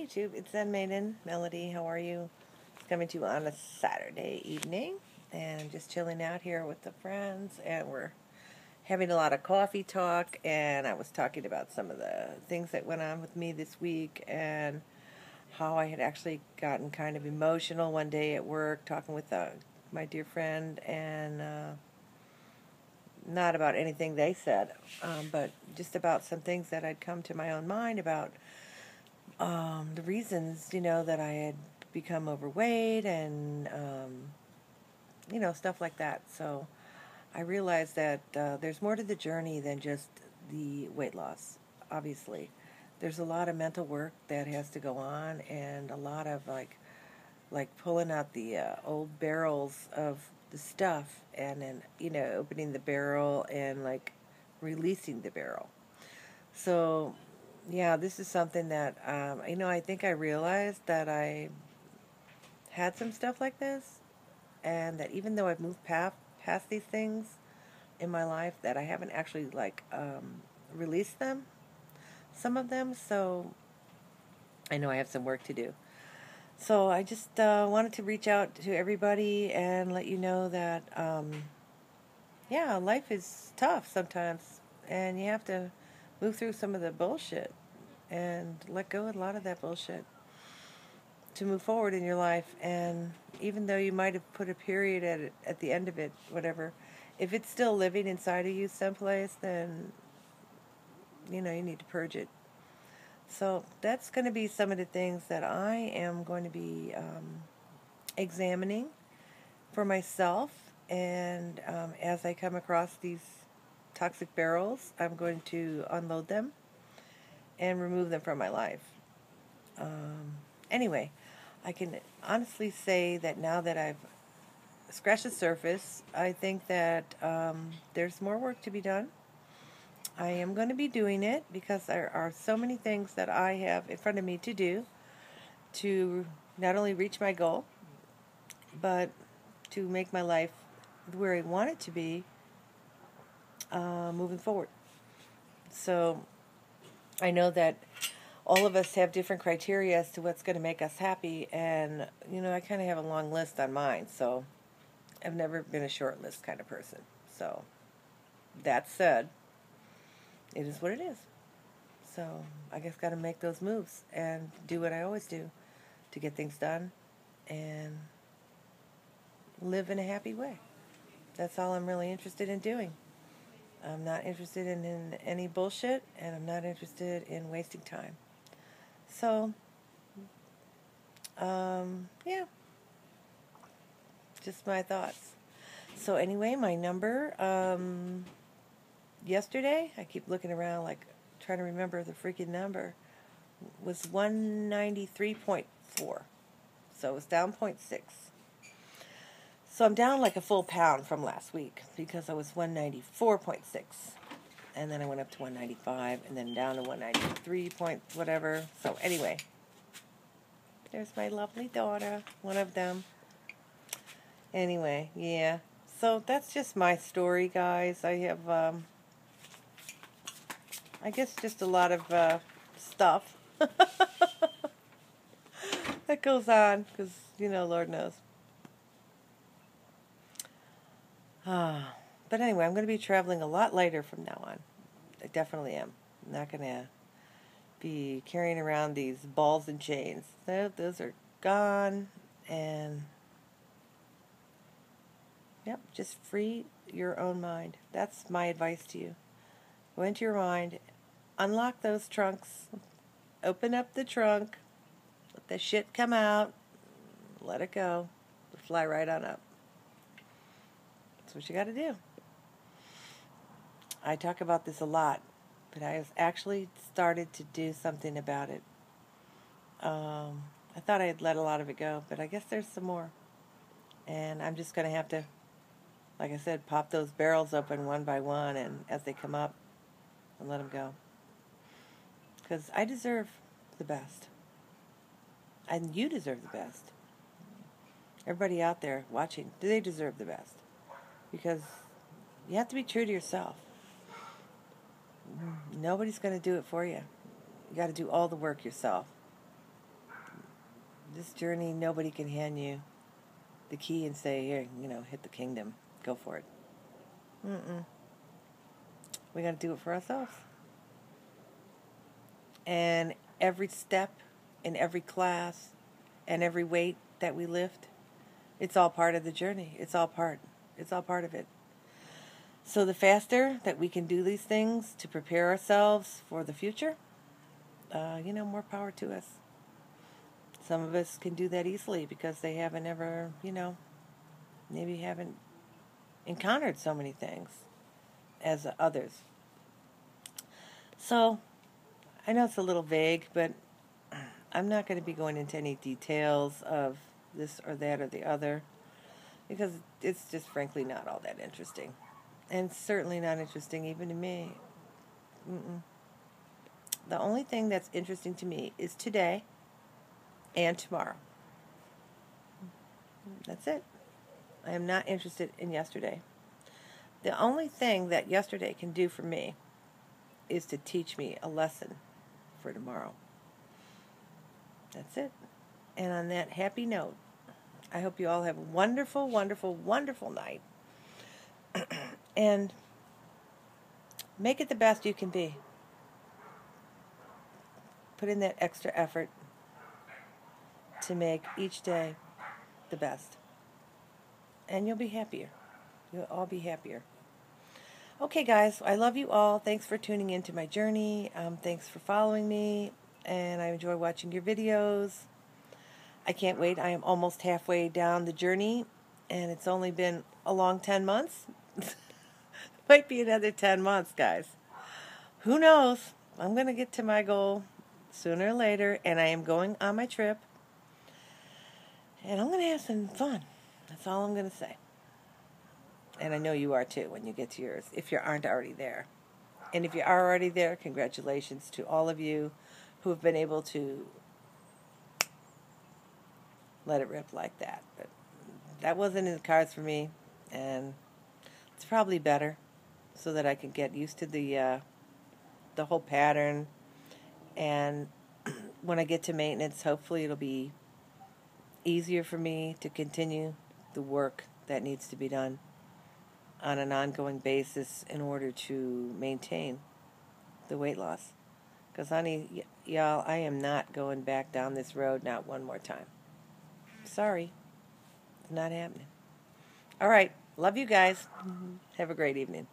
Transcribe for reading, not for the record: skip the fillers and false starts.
YouTube, it's Zen Maiden Melody. How are you? It's coming to you on a Saturday evening, and I'm just chilling out here with the friends, and we're having a lot of coffee talk, and I was talking about some of the things that went on with me this week, and how I had actually gotten kind of emotional one day at work, talking with my dear friend, and not about anything they said, but just about some things that I'd come to my own mind about the reasons, that I had become overweight and, stuff like that. So I realized that there's more to the journey than just the weight loss, obviously. There's a lot of mental work that has to go on, and a lot of like pulling out the old barrels of the stuff, and then opening the barrel and like releasing the barrel. So yeah, this is something that I think I realized that I had some stuff like this, and that even though I've moved past these things in my life, that I haven't actually released them, some of them. So I know I have some work to do. So I just wanted to reach out to everybody and let you know that, life is tough sometimes, and you have to move through some of the bullshit and let go of a lot of that bullshit to move forward in your life. And even though you might have put a period at the end of it, whatever, if it's still living inside of you someplace, then you need to purge it. So that's going to be some of the things that I am going to be examining for myself. And as I come across these toxic barrels, I'm going to unload them and remove them from my life. Anyway, I can honestly say that now that I've scratched the surface, I think that there's more work to be done. I am going to be doing it because there are so many things that I have in front of me to do to not only reach my goal, but to make my life where I want it to be moving forward. So I know that all of us have different criteria as to what's going to make us happy, and I kind of have a long list on mine, so I've never been a short list kind of person. So that said, it is what it is. So I guess got to make those moves and do what I always do to get things done and live in a happy way. That's all I'm really interested in doing. I'm not interested in any bullshit, and I'm not interested in wasting time. So, yeah, just my thoughts. So anyway, my number, yesterday, I keep looking around like trying to remember the freaking number, was 193.4. So it was down 0.6. So I'm down like a full pound from last week because I was 194.6. And then I went up to 195 and then down to 193 point whatever. So anyway, there's my lovely daughter, one of them. Anyway, yeah. So that's just my story, guys. I have, I guess, just a lot of stuff that goes on because, Lord knows. But anyway, I'm going to be traveling a lot lighter from now on. I definitely am. I'm not going to be carrying around these balls and chains. Those are gone. And, yep, just free your own mind. That's my advice to you. Go into your mind, unlock those trunks, open up the trunk, let the shit come out, let it go, fly right on up. That's what you got to do. I talk about this a lot, but I have actually started to do something about it. I thought I had let a lot of it go, but I guess there's some more. And I'm just going to have to, like I said, pop those barrels open one by one, and as they come up, and let them go. Because I deserve the best. And you deserve the best. Everybody out there watching, do they deserve the best? Because you have to be true to yourself. Nobody's going to do it for you. You got to do all the work yourself. This journey, nobody can hand you the key and say, here, hit the kingdom. Go for it. We got to do it for ourselves. And every step in every class and every weight that we lift, it's all part of the journey. It's all part of it. So the faster that we can do these things to prepare ourselves for the future, more power to us. Some of us can do that easily because they haven't ever, maybe haven't encountered so many things as others. So, I know it's a little vague, but I'm not going to be going into any details of this or that or the other because it's just frankly not all that interesting. And certainly not interesting even to me. The only thing that's interesting to me is today and tomorrow. That's it. I am not interested in yesterday. The only thing that yesterday can do for me is to teach me a lesson for tomorrow. That's it. And on that happy note, I hope you all have a wonderful, wonderful, wonderful night. And make it the best you can be. Put in that extra effort to make each day the best. And you'll be happier. You'll all be happier. Okay, guys, I love you all. Thanks for tuning into my journey. Thanks for following me. And I enjoy watching your videos. I can't wait. I am almost halfway down the journey. And it's only been a long 10 months. Might be another 10 months, guys. Who knows? I'm going to get to my goal sooner or later. And I am going on my trip. And I'm going to have some fun. That's all I'm going to say. And I know you are too when you get to yours, if you aren't already there. And if you are already there, congratulations to all of you who have been able to let it rip like that. But that wasn't in the cards for me, and it's probably better so that I can get used to the whole pattern. And when I get to maintenance, hopefully it'll be easier for me to continue the work that needs to be done on an ongoing basis in order to maintain the weight loss. Because, honey, y'all, I am not going back down this road not one more time. Sorry. It's not happening. All right. Love you guys. Have a great evening.